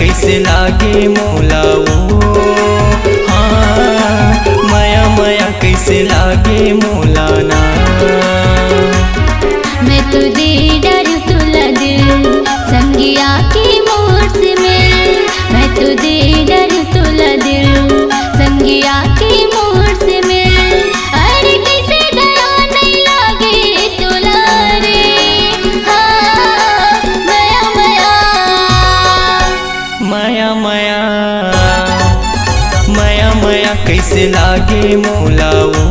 कैसे लागे मोला वो, हाँ माया माया कैसे लागे मोला ना। मैं तो दे डर तुला दिल संगिया की मोर से मिल, मैं तो दे डर तुला दिल संगिया की मोर से मिल। अरे किसे दया नहीं लागे तुला रे, हाँ माया माया माया माया माया माया कैसे लागे मोला वो,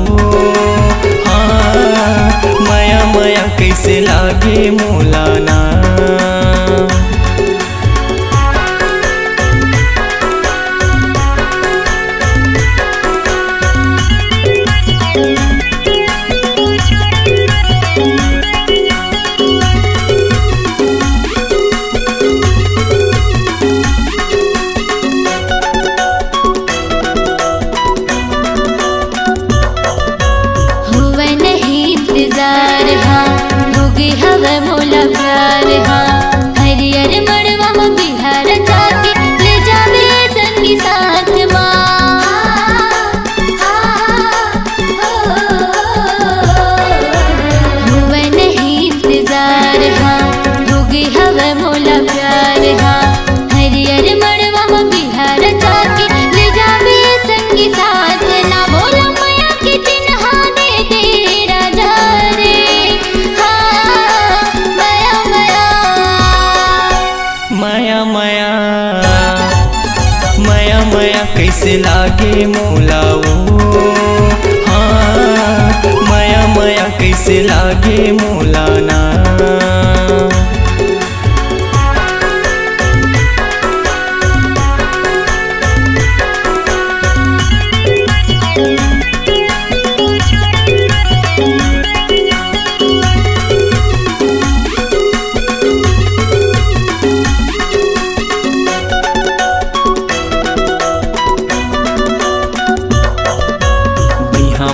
हाँ माया माया कैसे लागे मोला ना। हवा मोला प्यार, हाँ हरियर मड़वा में बिहार जाके ले जावे संगी साथ माँ। हुआ नहीं इंतजार, हाँ होगी हवा मोला प्यार, हाँ हरियर मड़वा में बिहार जाके ले जावे संगी साथ ना। बोला माया की चिन्हा दे दे राजा रे, माया माया माया माया कैसे लागे मोला वो, हाँ माया माया कैसे लागे मोला ना।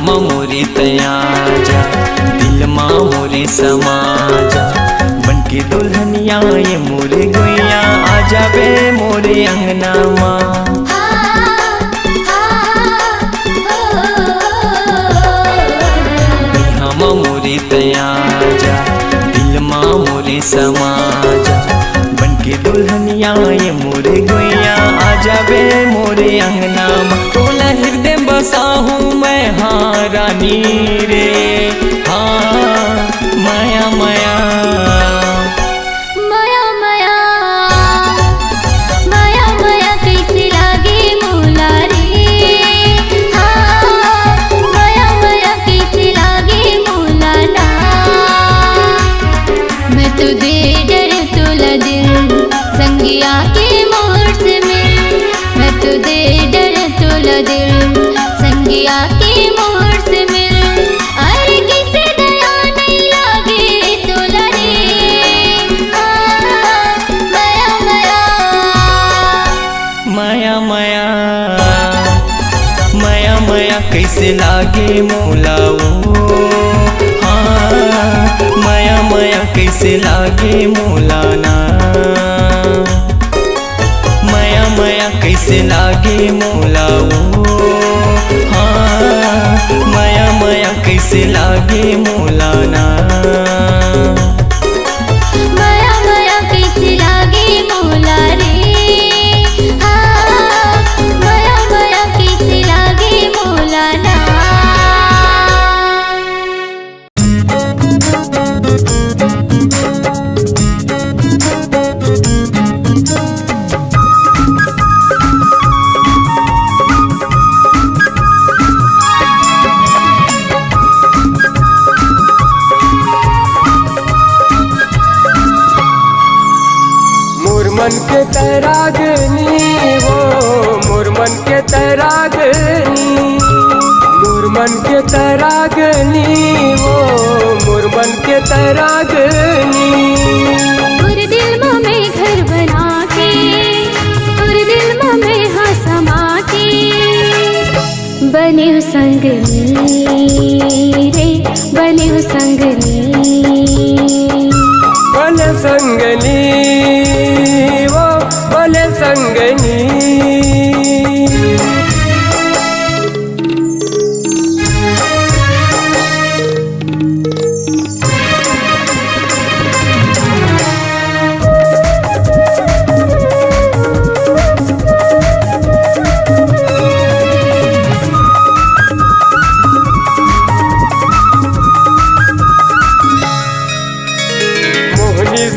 मोरे तया जा दिल माँ मोरे समा जा, बनके दुल्हनिया ये मोरे गुइया आ जाबे मोरे अंगना माँ। हम मोरे तया जा दिल माँ मोरे समा जा, बनके दुल्हनिया ये मोरे गुइया आ जाबे मोरे अंगना माँ। तोला हृदय बसा हूँ मैं हाँ रानी रे, हाँ माया माया माया माया माया माया कैसे लागे मोला रे, हाँ माया माया कैसे लागे मोला ना। मैं तो दे डर तुला दिल संगिया के मोर से मिल, मैं तो दे डर तुला दिल संगिया के मोर से मिल। अरे किसे दया नहीं लागे तुला रे, माया माया माया माया माया माया कैसे लागे मोला वो, हाँ माया माया कैसे लागे मोला ना। माया माया कैसे लागे मोला वो, हाँ माया माया कैसे लागे मोला ना। माया माया कैसे लागे मोला रे, हाँ माया माया कैसे लागे मोला ना। मन के तैरागनी वो मोर मन के तैरागनी, मोर मन के तैरागनी वो मोर मन के तैरागनी। और दिल में घर बना के, और दिल में हाँ समा के, बने संगनी रे बने संगनी, बने संगनी वो बने संगनी।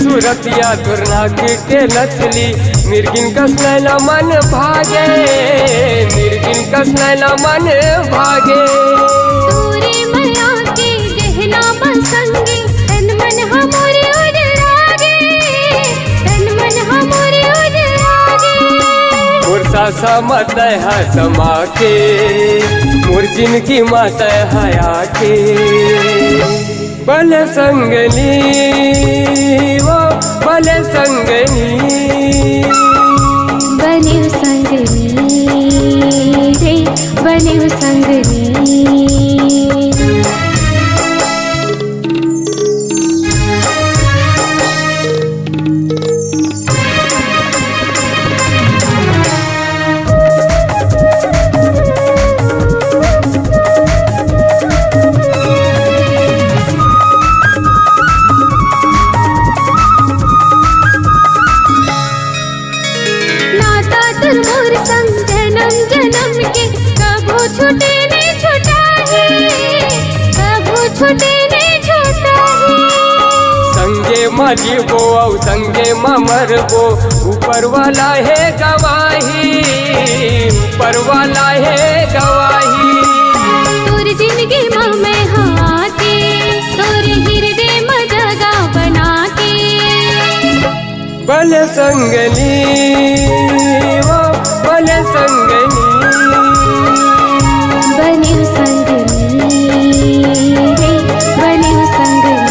सूरतिया तुरनाक के नचली मिर्गिन कस नैना मन भागे, मिर्गिन कस नैना मन भागे। तोरे माया के गहना बसंगे तन मन हमरे उजरागे, तन मन हमरे उजरागे। मुरसा सा मत है समा के मोर जिनकी मत है आके। भले संगनी वो भले संगनी, बने संगनी रे बने संगनी। मोर संग जन्म जन्म के कबो छूटे ने छूटा है, कबो छूटे ने छूटा है। संगे मरी वो औ संगे मर वो ऊपर वाला है गवाही, ऊपर वाला है गवाही। तोर जिंदगी में हाथे तोर हृदय में जगह बना के। भले संगनी वो भले संगनी, बने संगनी रे बने संगनी।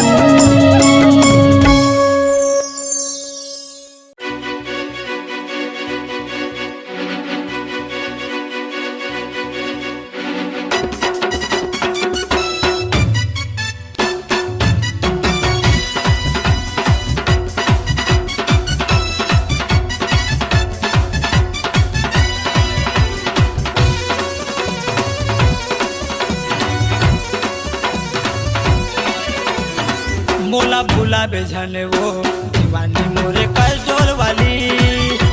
मोला भूला बेझन वो दीवानी मोरे कल डोल वाली,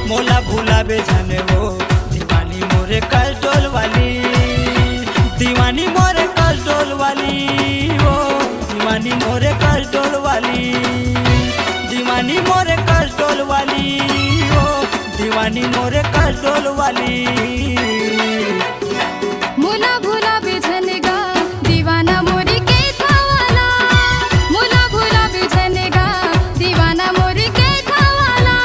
मोला भूला बेझन वो दीवानी मोरे कल डोल वाली, दीवानी मोरे कल डोल वाली वो दीवानी मोरे कल डोल वाली, दीवानी मोरे कल डोल वाली वो दीवानी मोरे कल डोल वाली। मोला भूला बेझन गा दीवाना मोरी के थावाला, मोला भूला बेझन गा दीवाना मोरी के थावाला।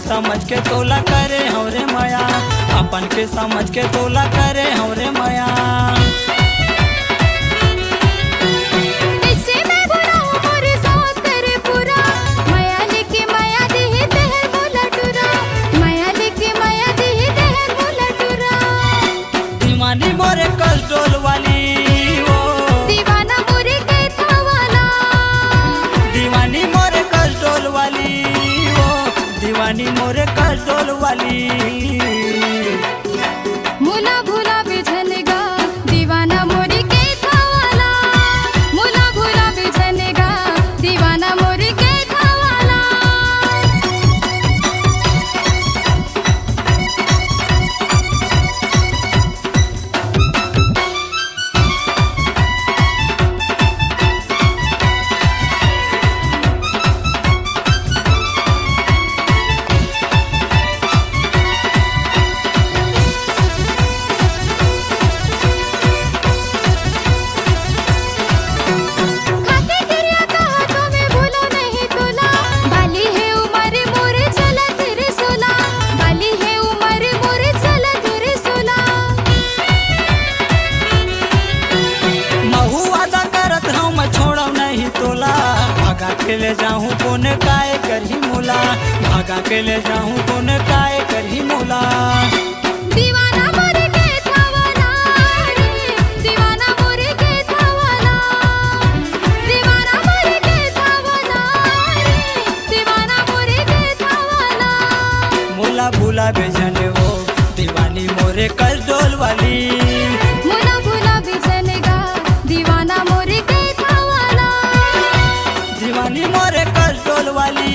समझ के तोला करे हमरे माया, अपन के समझ के तोला करे हमरे माया। इससे मैं बुरा हूँ मोरे साथ तेरे पूरा, माया लेके माया दे तेहर बोला टूरा, माया लेके माया दे तेहर बोला टूरा। दीवानी मोरे कल डोल वाली वो दीवाना मोरे के थावाला, दीवानी मोरे कल डोल वाली वो दीवानी मोरे कल डोल वाली। मोला भूला बेझन गा अकेले जाऊं कौन काय करही मोला दीवाना मोरे के थावाना रे दीवाना मोरे के थावाना दीवाना मोरे के थावाना रे दीवाना मोरे के थावाना मोला भूला बेजने वो दीवानी मोरे कल डोल वाली मोला भूला बिजनेगा दीवाना मोरे के थावाना दीवानी मोरे कल डोल वाली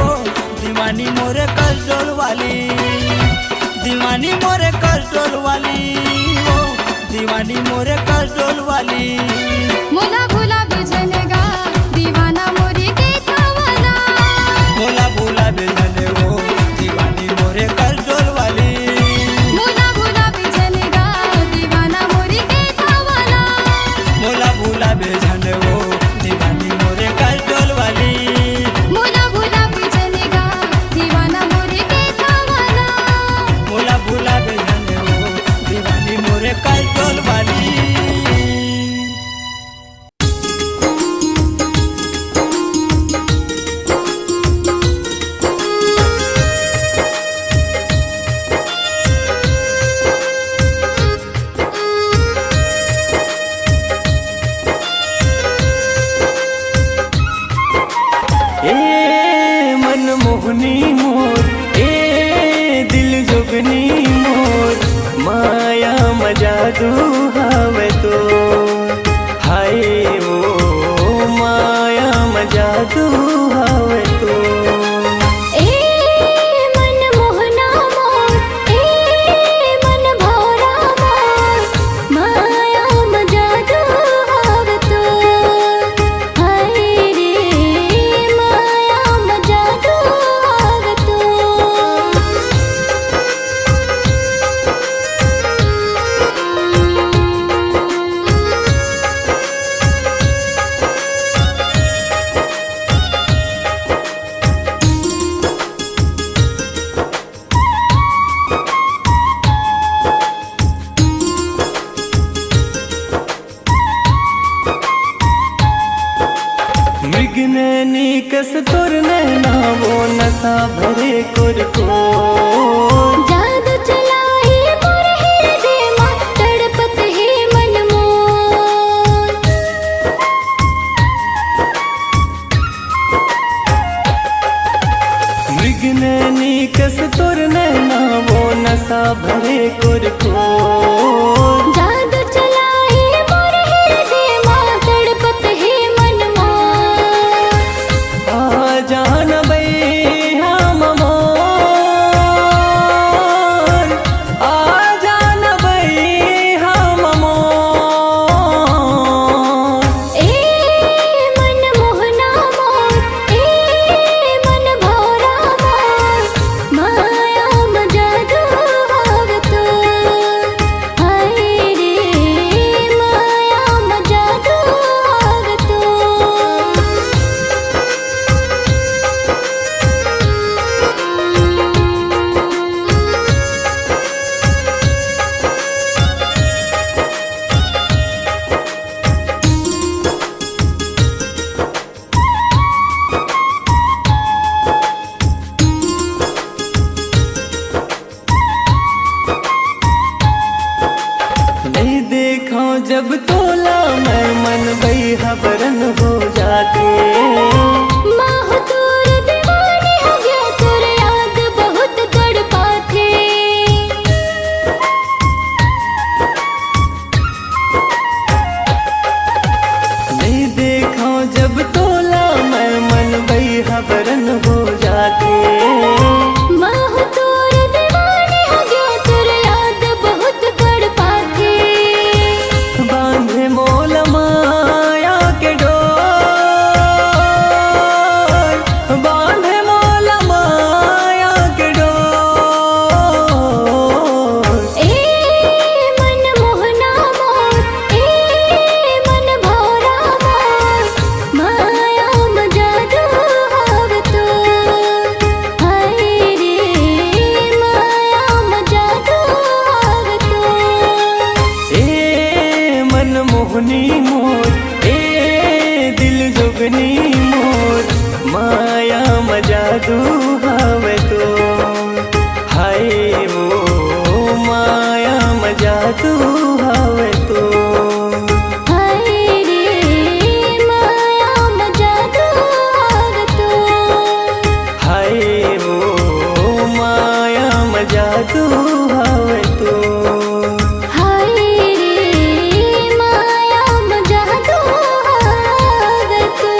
ओ दीवानी मोरे कल डोल वाली दीवानी मोरे कल डोल वाली ओ दीवानी मोरे कल डोल वाली मोला भूला बिजनेगा दीवाना मोरे के थावाना मोला भूला बेजने वो दीवानी मोरे कल डोल वाली मोला भूला बिजनेगा दीवाना मोरे के थावाना मोला भूला बेजने वो दीवानी मोरे कल डोल वाली मोला भूला बिजनेगा दीवाना मोरे के थावाना मोला भूला बेजने वो दीवानी मोरे कल डोल वाली ए मनमोहनी मोर ए दिल जोगनी मोर माया मजादू हवे तो हाय ओ माया मजादू हवे तो ए मन मोहना मोर ए मन भौरा मोर माया मजादू आवतो हाय रे माया मजादू आवतो मृगनैनी कस तोर नैना वो नशा भरे कुरको जादू चलाए मोर हृदय मा तड़पत है मन मोर मृगनैनी कस तोर नैना वो नशा भरे कुरको जादू चलाए मोर हृदय मा तड़पत है मन मोर आ जान बई हम मोर आ जान बई हम मोर ए मन मोहना मोर ए मन भौरा मोर माया मजादू आवतो हाय रे जादू हवे तू। हाय रे माया में जादू हवे तू।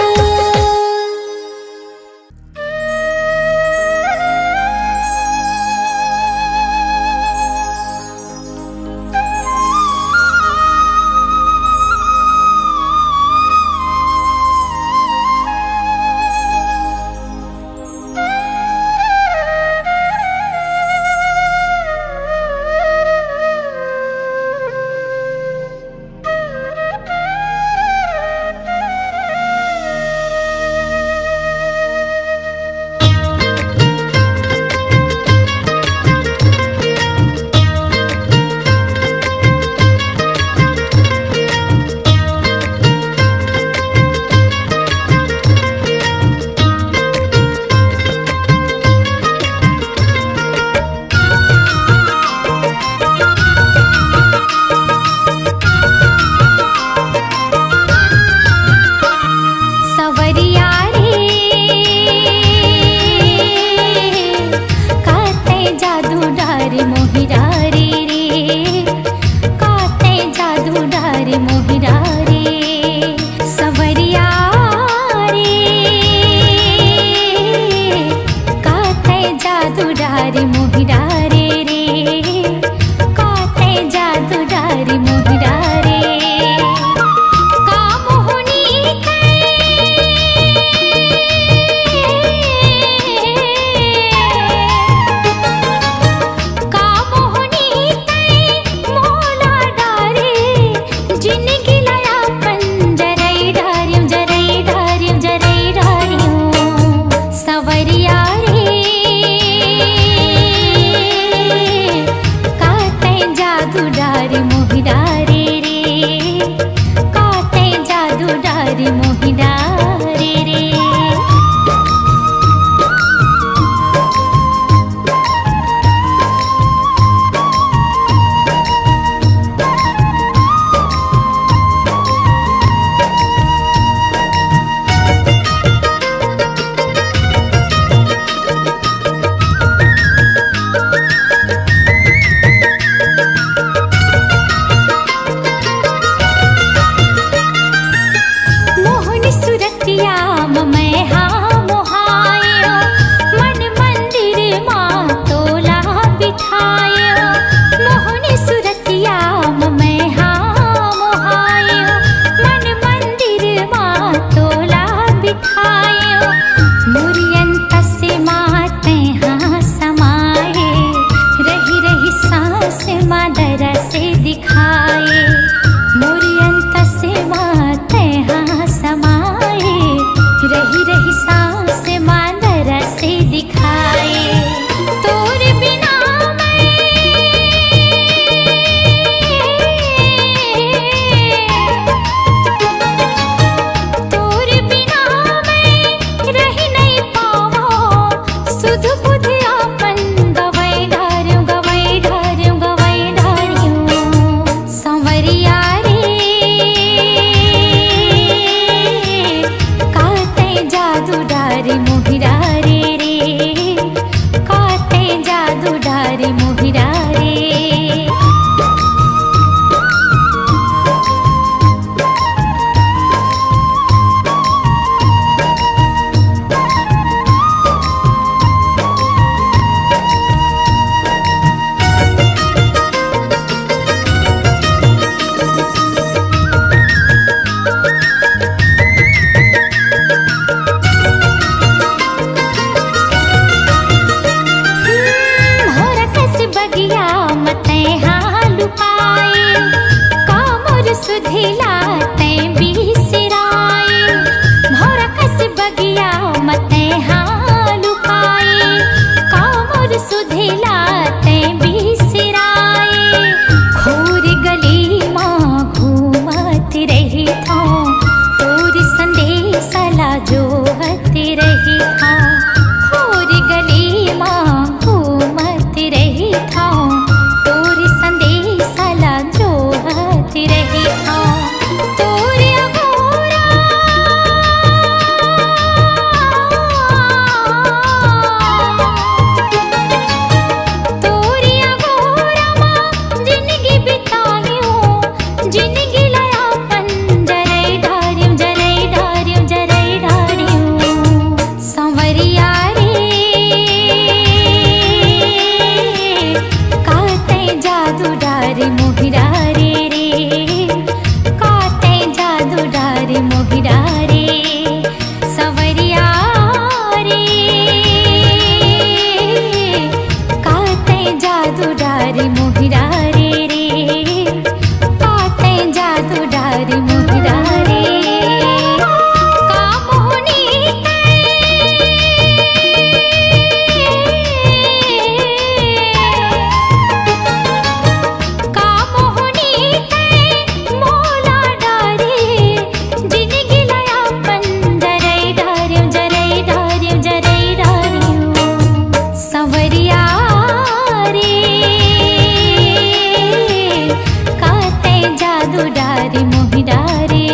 मोहिरा रे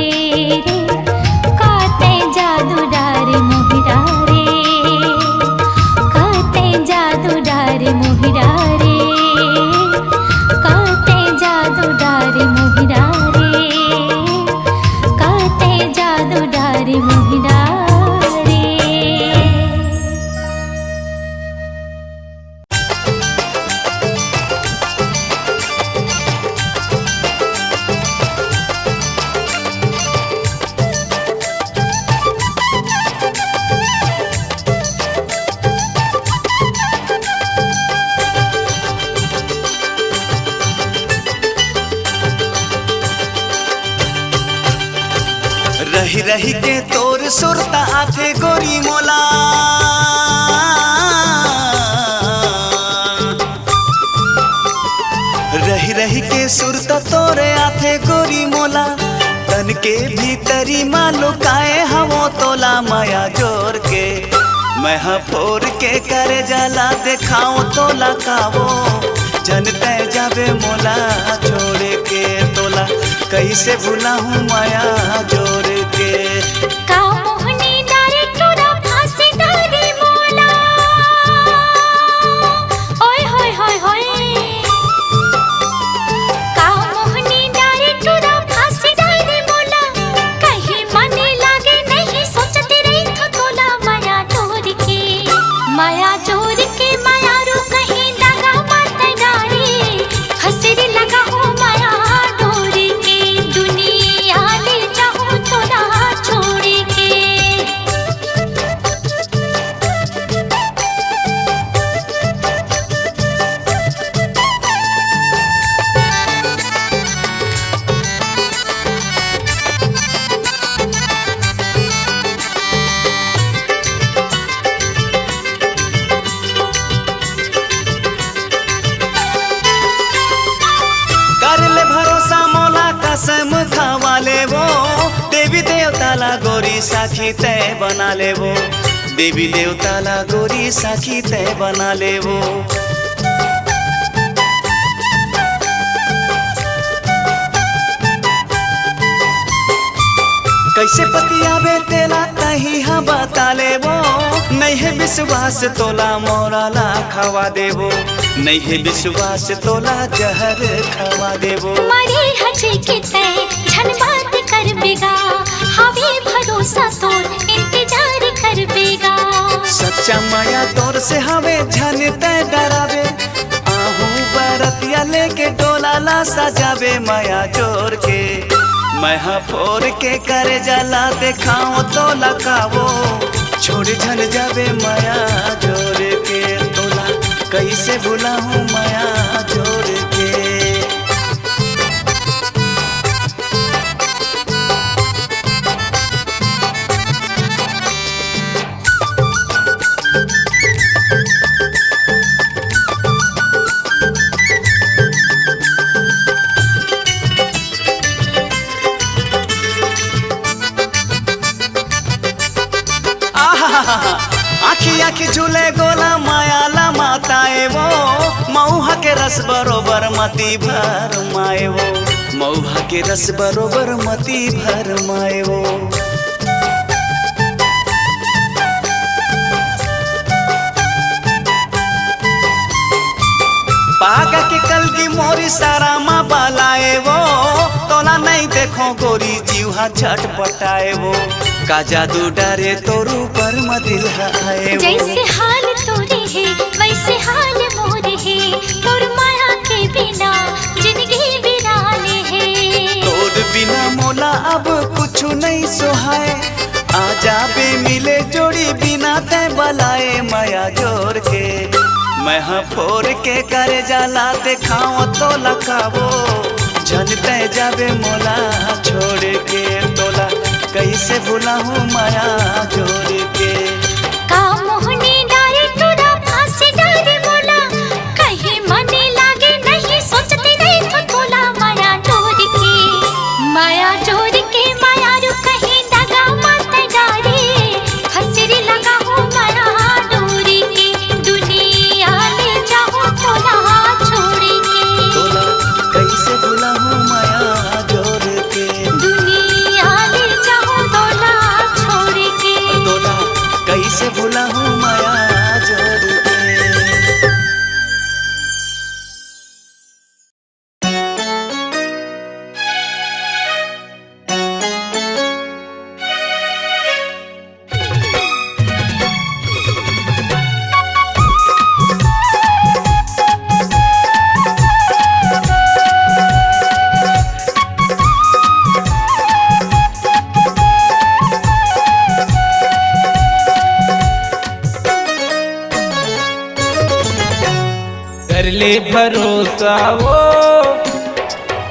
रे काते जादू डारे मोहिरा रे काते जादू डारे मोहिरा रे काते जादू डारे मोहिरा रे काते जादू डारे मोहिरा रे। रही रही के तोर सुरता आथे गोरी मोला रही रही के सुरता तोरे आथे गोरी मोला तन के भीतरी मालू काए हमो तोला माया जोर के मैं फोर के करे जाला देखाओ तोला कावो जनते जावे मोला छोड़ के तोला कैसे भूला हूँ माया जोर के का मोहनी डारे तोरा फांसी डारे मोला ओए होय होय होय का मोहनी डारे तोरा फांसी डारे मोला कहीं मने लागे नहीं सोचते रही तो तोला माया जोर के माया जोर के माया रो कहीं लगा मत डारे हंसरी लगा हो माया डोर के दुनिया ले जाऊं तोला छोड़ के। कर ले भरोसा मोला कसम खावा ले वो देवी देवताला गोरी साखी तय बना ले वो देवी देवताला गोरी साखी तय बना ले वो कैसे पतियावे तेला कहीं हाँ बता ले वो नहीं है विश्वास तोला मोरा ला खवा देवो नहीं है विश्वास तोला जहर खवा देवो मरे हजे के तय झन बात कर बेगा हवे भरोसा तोर इंतजार कर बेगा सच्चा माया तोर से हवे झन तय डरावे आहू बरतिया लेके डोला ला सजावे माया जोर के मैं फोर के करे जाला देखाओ तो लकावो छोड़ झन जावे माया जोर के तोला कैसे भूला हूँ माया जोर के आखी आखी झूले गोला मायाला माताए वो मऊहा के रस बरोबर मती भर माए वो मऊहा के रस बरोबर मती भर माए वो पागा के कलगी मोरी सारा माँ बालाए वो तोला नहीं देखो गोरी जीवा छटपटाए वो का जादू डरे तोरू पर मदिल आए जैसे हाल तोरे है वैसे हाल मोरे है तोर माया के बिना जिंदगी बिराले है तोर बिना मोला अब कुछ नहीं सोहाए आजा बे मिले जोड़ी बिना ते बलाए माया जोर के मैं फोर के करे जाला देखाओ तो लकावो झनते जावे मोला छोड़ के तोला कैसे भूला हूँ माया जोर के का मोहनी डारे तोरा फांसी डारे मोला कहीं मने लागे नहीं सोचते रही तो तोला माया जोर के माया रू कहीं दगा मत डारे हंसरी लगा हो माया डोर के दुनिया ले जाओ तोला छोड़ के तोला कैसे भूला हूँ माया जोर के दुनिया ले भरोसा वो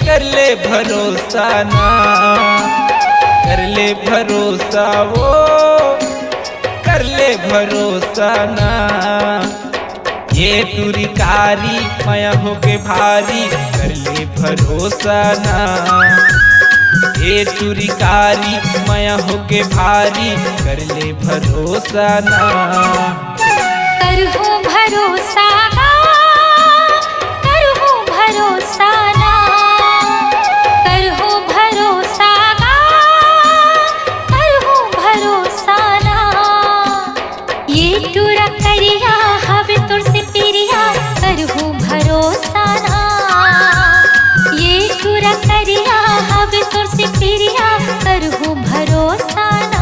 कर ले भरोसा ना, कर ले भरोसा वो कर ले भरोसा ना। ये तुरी कारी माया होके भारी कर ले भरोसा ना, ये तुरी कारी माया होके भारी कर ले भरोसा ना। करहु भरोसा ना, करहु भरोसा ना, करहु भरोसा ना, करहु भरोसा ना। ये टूरा करिया हवे तुर से पिरिया करहु भरोसा ना, ये टूरा करिया हवे तुर से पिरिया करहु भरोसा ना।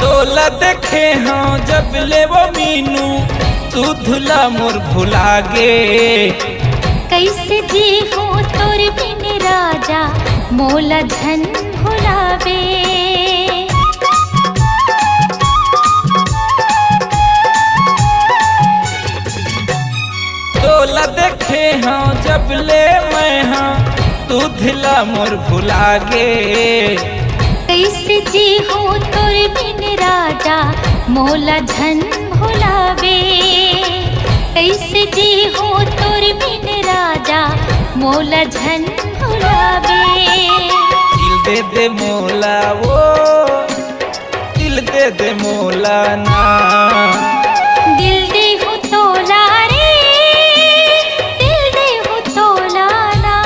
तोला देखे हाँ जब ले वो मीनू तू धुला मोर भुला गे। कैसे जी हो तोर बिन राजा मोला धन भुलावे। तोला देखे हाँ जब ले मैं हाँ तू धुला मोर भुला गे। कैसे जी हो तोर बिन राजा मोला धन भुलावे। कैसे जी हो तोर बिन राजा मोला धन भुलावे। दिल दे दे मोला वो दिल दे दे मोला ना, दिल दे हो तोला रे, दिल दे हो तोला ना।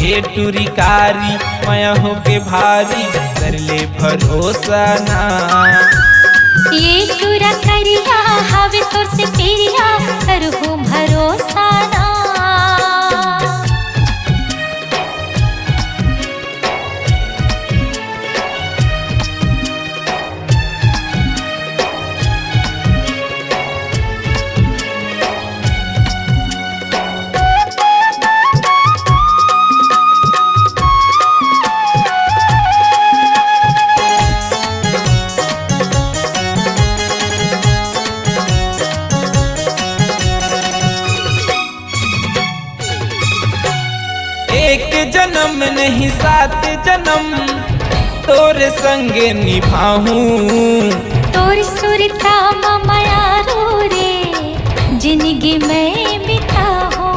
ये टूरी कारी माया होके भारी कर ले भरोसा ना। ये टूरा करिया हवे तोर से पिरिया करहु भरोसा ना। एक जन्म नहीं 7 जन्म तोरे संगे निभाऊं। तोर सुरता माया रो रे जिंदगी में बिताऊं।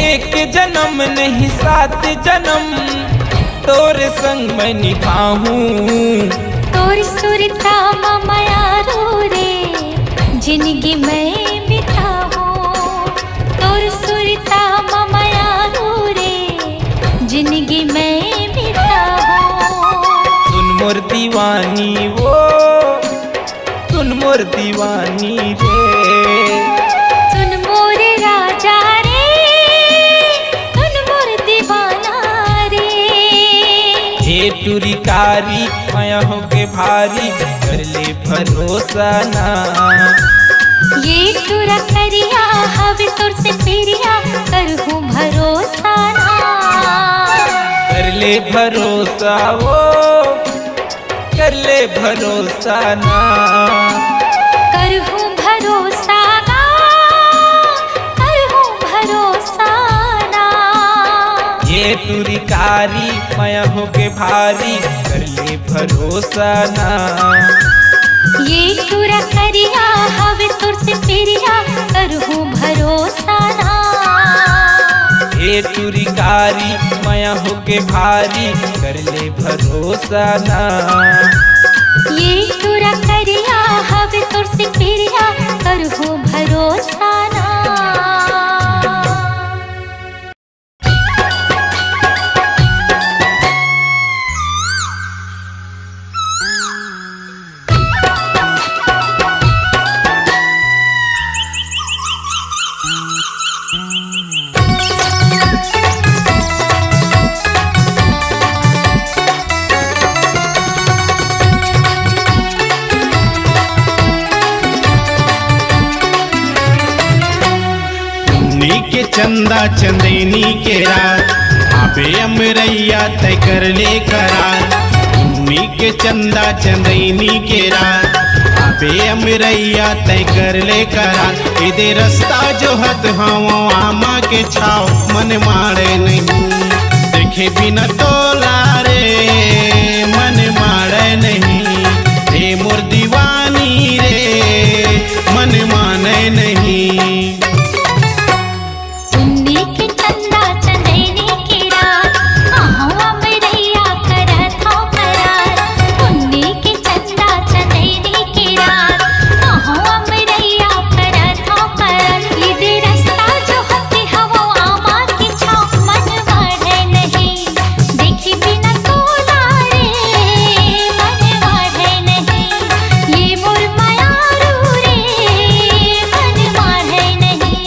एक जन्म नहीं 7 जन्म तोरे संग मैं निभाऊं। तोर सुरता माया रो रे जिंदगी में बिताऊं। तोर सुरता माया रो रे जिंदगी में बिताऊं। सुन मोर दीवानी वो सुन मोर दीवानी रे, सुन मोरे राजा रे, सुन मोर दीवाना रे। हे टूरी कारी माया होके भारी कर ले भरोसा ना। ये टूरा करिया हवे तोर से पिरिया करहु भरोसा ना। कर ले भरोसा वो कर ले भरोसा ना, करहु भरोसा ना, करहु भरोसा ना। ये टूरी कारी माया होके भारी कर ले भरोसा ना। ये टूरा करिया हवे तोर से पिरिया करहु भरोसा ना। ये टूरी कारी माया होके भारी कर ले भरोसा ना। ये टूरा करिया हवे तोर से पिरिया करहु भरोसा ना। के चंदा चंदेनी के रात आबे अमरैया तय कर ले करार। उन्हीं के चंदा चंदेनी के रात आबे अमरैया तय कर ले करार। इधे रास्ता जो हत हवो आमा के छाव मन मारे नहीं देखे बिना तोला रे मन मारे नहीं। हे मोर दीवानी रे मन माने नहीं। उन्हीं के चंदा चंदेनी की रात आहू अमरैया करत हो करार। उन्हीं के चंदा चंदेनी की रात आहू अमरैया करत हो करार। इधे रास्ता जो हते हवो आमा की छाव मन मारे नहीं देखी बिना तोला रे मन मारे नहीं। ये मोर मायारू रे मन मारे नहीं।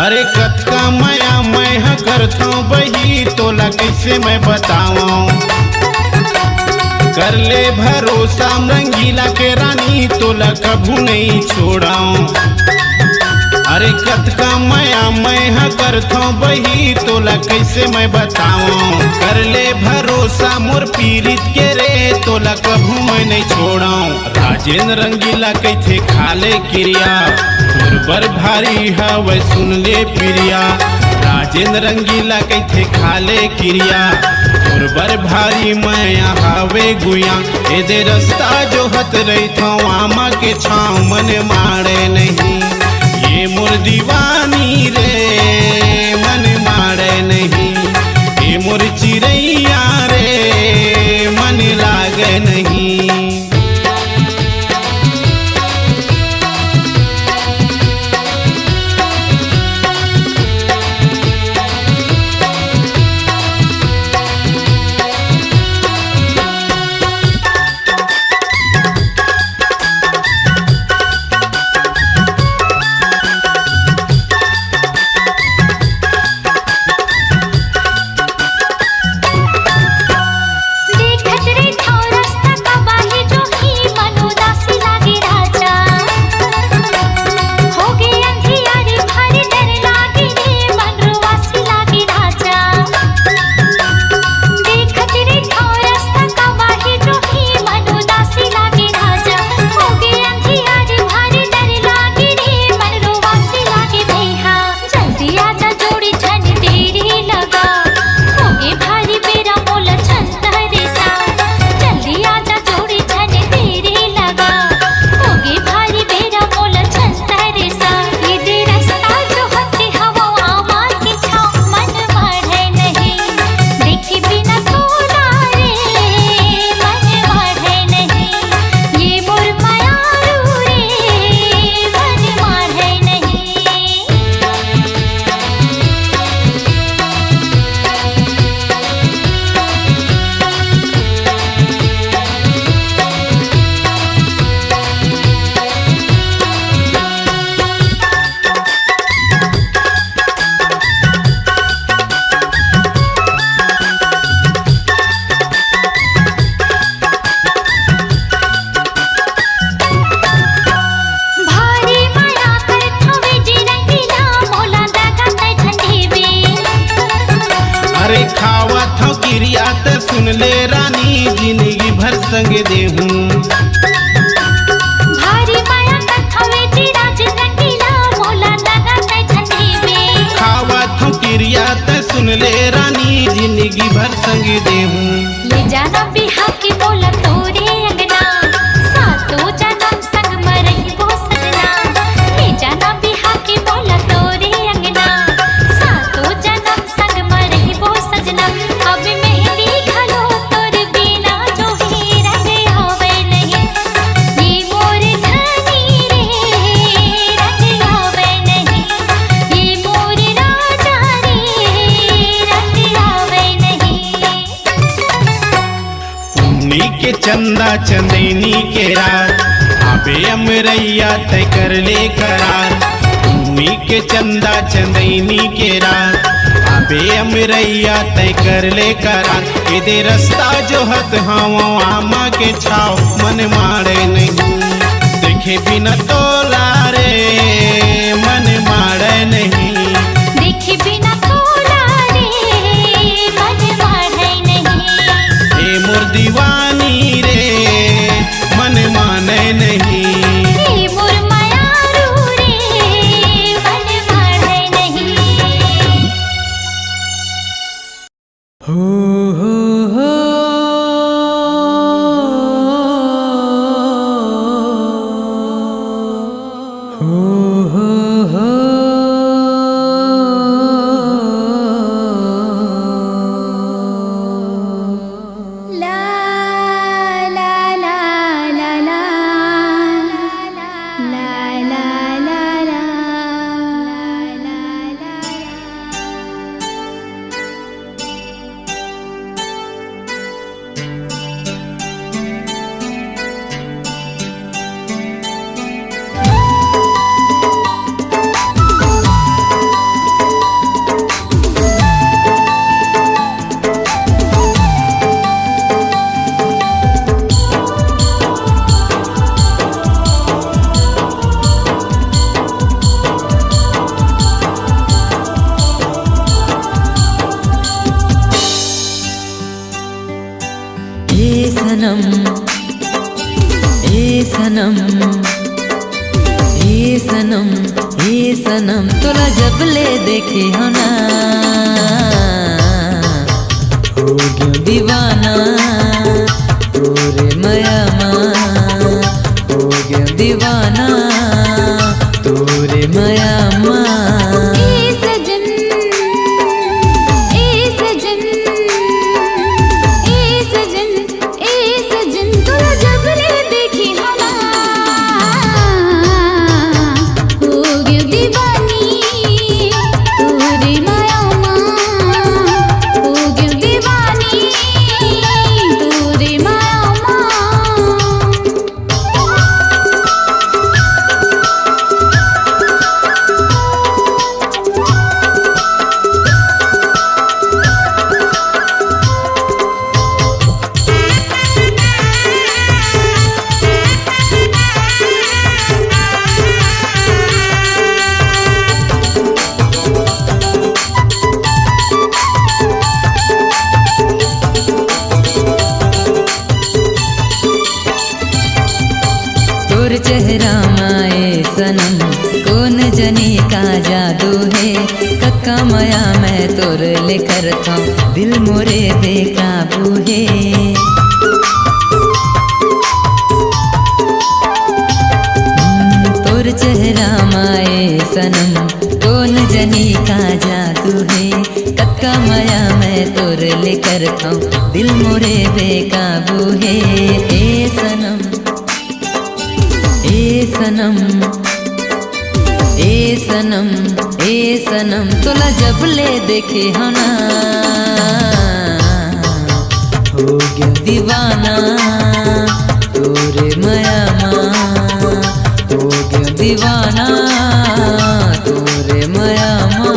अरे कतका माया मैं ह करथो बही तोला कैसे मैं बताऊं। कर ले भरोसा रंगीला के रानी तोला कभू नहीं छोड़ाऊं। अरे कतका माया मैं ह करथो बही तोला कैसे मैं बताऊं। कर ले भरोसा मोर पीरित के रे तोला कभू मैं नहीं छोड़ाऊं। राजेंद्र रंगीला कैथे खाले क्रिया बर भारी हवै सुन ले प्रिया। राजेंद्र रंगीला कैथे खाले क्रिया बर भारी मैं हवे गुया। एदे रास्ता जो हत रही थो आमा के छाव मन मारे नहीं। ये मोर दीवानी रे मन मारे नहीं। ये मोर चिड़ैया रे मन लागे नहीं। चंदा चंदैनी के रात आबे अमरैया तय कर ले करार भूमि के चंदा चंदैनी के रात आबे अमरैया तय कर ले करार एदे रास्ता जो हत हाँ आमा के छाव मन मारे नहीं देखे बिना तोला रे मन मारे नहीं देखे बिना तोला रे मन मारे नहीं हे मोर दीवानी रे मन माने नहीं हे मोर मायारू रे मन मारे नहीं ला ला ला ला ला ला ला ला ला सनम ए सनम ए सनम ए सनम तोला जब ले देखे हो ना हो गया दीवाना तोरे मयामा हो गया दीवाना तोरे मयामा ए सजन ए सजन ए सजन ए सजन तोरा जब ले देखी हला हो गयो दीवानी तोरे मायामा हो गयो दीवानी तोरे मायामा तोर चेहरा माए सनम कौन जनी का जादू है कक्का माया मैं तोर लेकर था दिल मोरे बेकाबू है तोर चेहरा माए सनम कौन जनी का जादू है कक्का माया मैं तोर लेकर था दिल मोरे बेकाबू है ए सनम ए सनम ए सनम ए सनम तोला जब ले देखे हो ना हो गया दीवाना तोरे मयामा हो गया दीवाना तोरे मयामा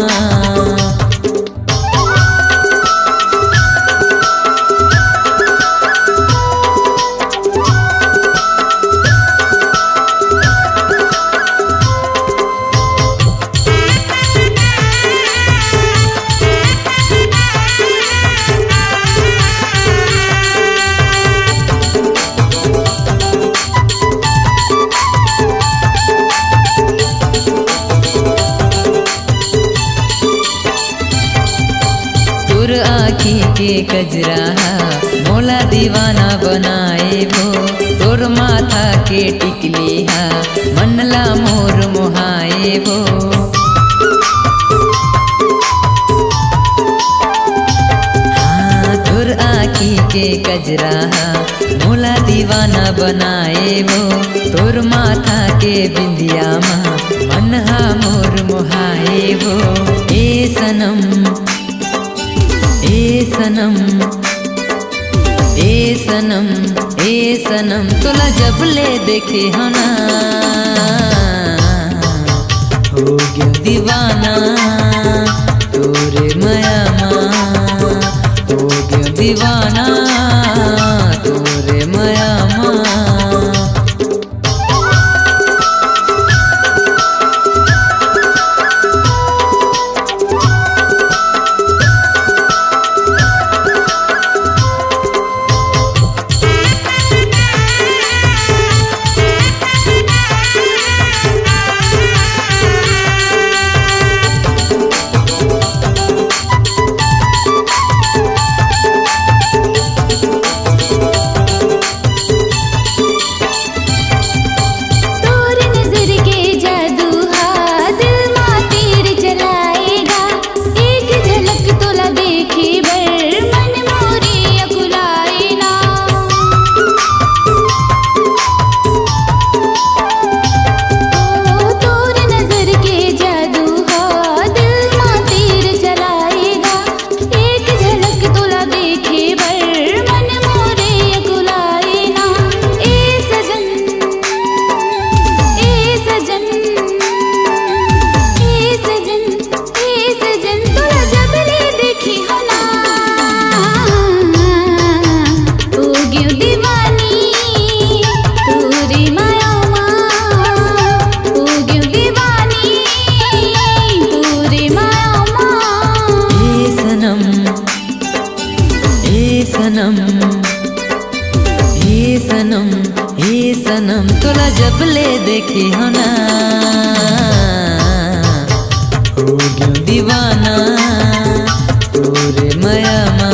तोर आँखी के कजरा मोला दीवाना बनाए वो तोर माथा के टिकली हा मनला मोर मोहाए वो हाँ तोर आँखी के कजरा मोला दीवाना बनाए वो तोर माथा के बिंदिया माँ मनहा मोर मोहाए वो ए सनम ए सनम ए सनम तोला जब ले देखे हो ना हो गया दीवाना तोरे माया माँ हो गया दीवाना तोरे माया माँ सनम तोला जब ले देखी हो ना हो गया दीवाना तोरे माया माँ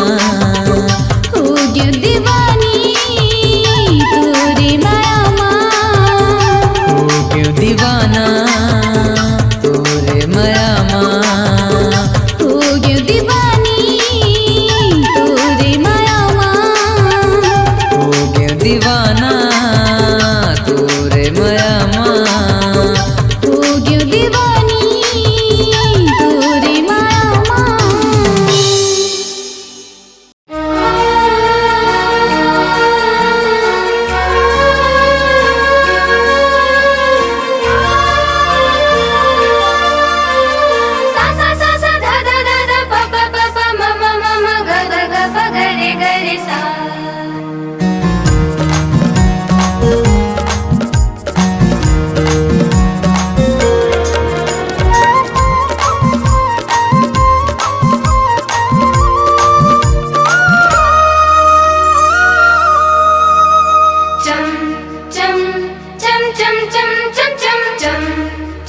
हो गया दीवानी तोरे माया माँ हो गया दीवाना तोरे माया माँ हो गया दीवानी तोरे माया माँ हो गया दीवाना तोरे माया माँ हो गया दीवानी तोरे माया माँ। सा सा सा सा धा धा धा धा प प प प म म म म ग ग ग प ग रे ग रे सा। चम चम चम चम चम चम चम चम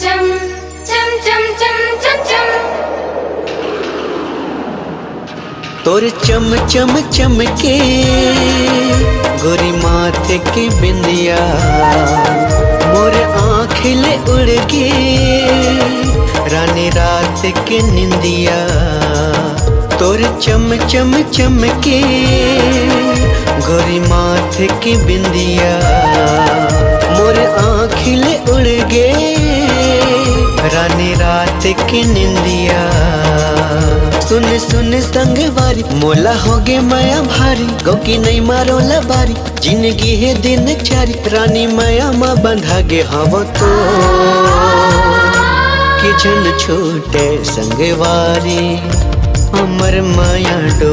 चम चम चम चम चम चम। तोर चम चम चमके गोरी माथे के बिंदिया मोर आँखिले उड़ के रानी रात के निंदिया तोर चम चम चमके गोरी माथे की बिंदिया मोर आँखिले उड़ गे रानी रात की निंदिया सुन सुन संगवारी मोला होगे माया भारी गौकी नहीं मारो लबारी जिंदगी है दिन चारी रानी माया माँ बंधा गे हव तो कि झन छूटे संगवारी अमर माया डो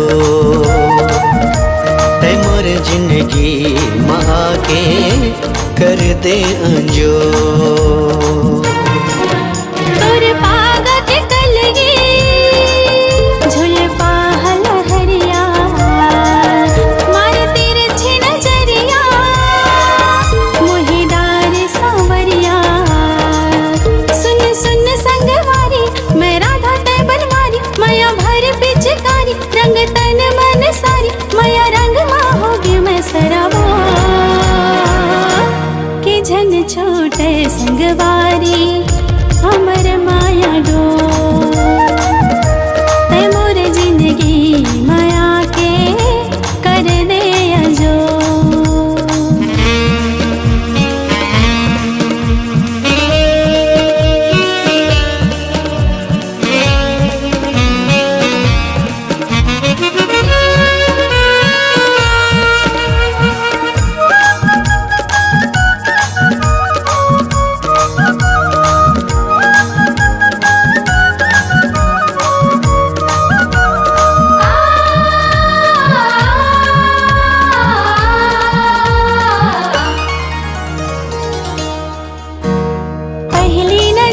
तै मोर जिंदगी माँ के कर दे अंजो तोर पागा के कलगी झुलपा हलहरिया मारे तेरे छे नजरिया मोहिदार सांवरिया। सुन सुन संगवारी मैं राधा तै बनवारी माया भर पिचकारी रंग तन मन सारी माया रंग माँ होगी मैं सराबो कि झन छोटे संगवारी हमर माया डो तै मोर जिंदगी माया के कर दे अजो।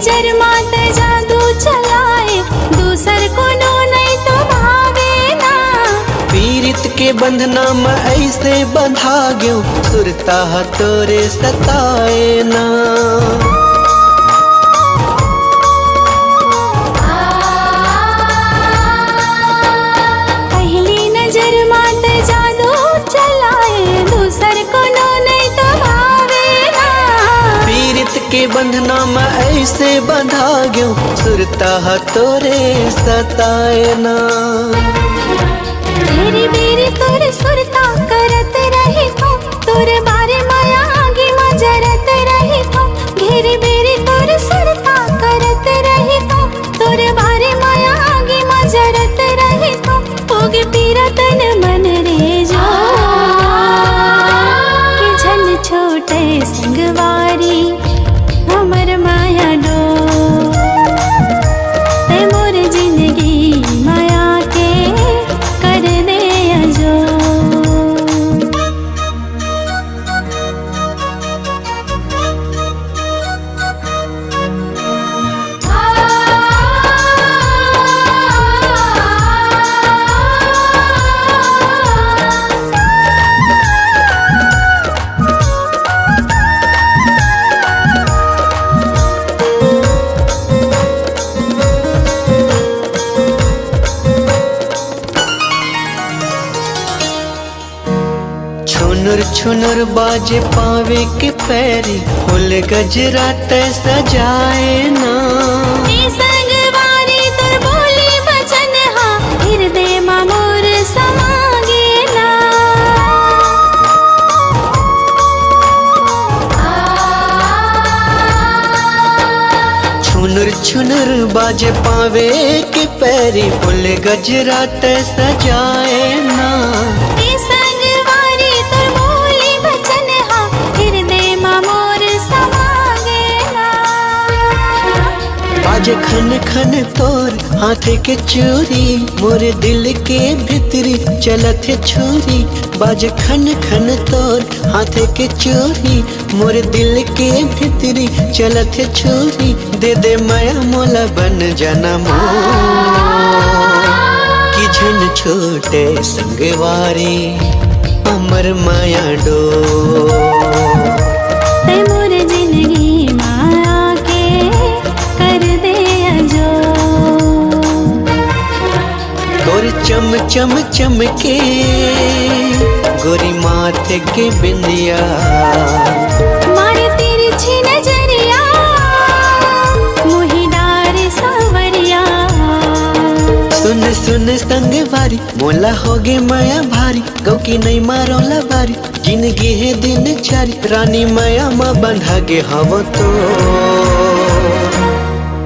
नजर मात जादू चलाए, दूसर को नो नहीं तो भावे ना। पीरित के बंधना में ऐसे बंधा गयो, सुरता तोरे सताए ना। पहली नजर मात जादू चलाए, दूसर को नो नहीं तो भावे ना। पीरित के बंधना में ऐसे बंधा गयो, सुरता तोरे सताए ना। बेरी बेरी तोर सुरता करत रही थो, तोर बारे माया आगे मजरत रही थो। घेरी बेरी तोर सुरता करत रही थो, तोर बारे माया आगे मजरत रही थो। होगे पीरा तन मन रे जो, कि झन छोटे संगवारी हमर माया डो। ते मोर जिंदगी माया के कर दे अजो। छुनुर छुनुर बाजे पावे के पैरी, फुल गजरा ते सजाए ना। ए संगवारी तोर बोली बचन हा, हृदय मा मोर समागे ना। छुनुर छुनुर बाजे पावे के पैरी, फुल गजरा ते सजाए ना। ए संगवारी तोर बोली बचन हा, हृदय मा मोर समागे ना। बाजे खन खन तोर हाथ के चूरी, मोरे दिल के भीतरी चलत छुरी। बाजे खन खन तोर हाथ के चूरी, मोरे दिल के भीतरी चलत छुरी। दे दे माया मोला बन जाना मोर, कि झन छोटे संगवारी अमर माया डो। ते मोर जिंदगी माया के कर दे अजो। तोर चम चम चमके गोरी माथे के बिंदिया, मारे तेरी छी नजरिया मोही डार सावरिया। सुन सुन संगवारी मोला होगे माया भारी, गौ की नहीं मारोला बारी। जिंदगी है दिन चारी, रानी माया माँ बंधा गे हव तो।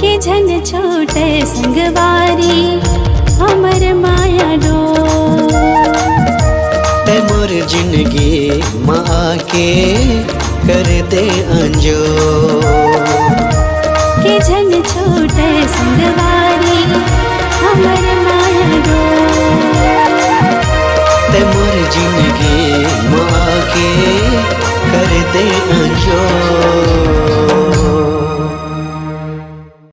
के झन छोटे संगवारी हमर माया डो। ते मोर जिंदगी माँ के कर दे अंजो। के झन छोटे संगवारी हमर माया डो। ते मोर जिंदगी माँ के कर दे अंजो।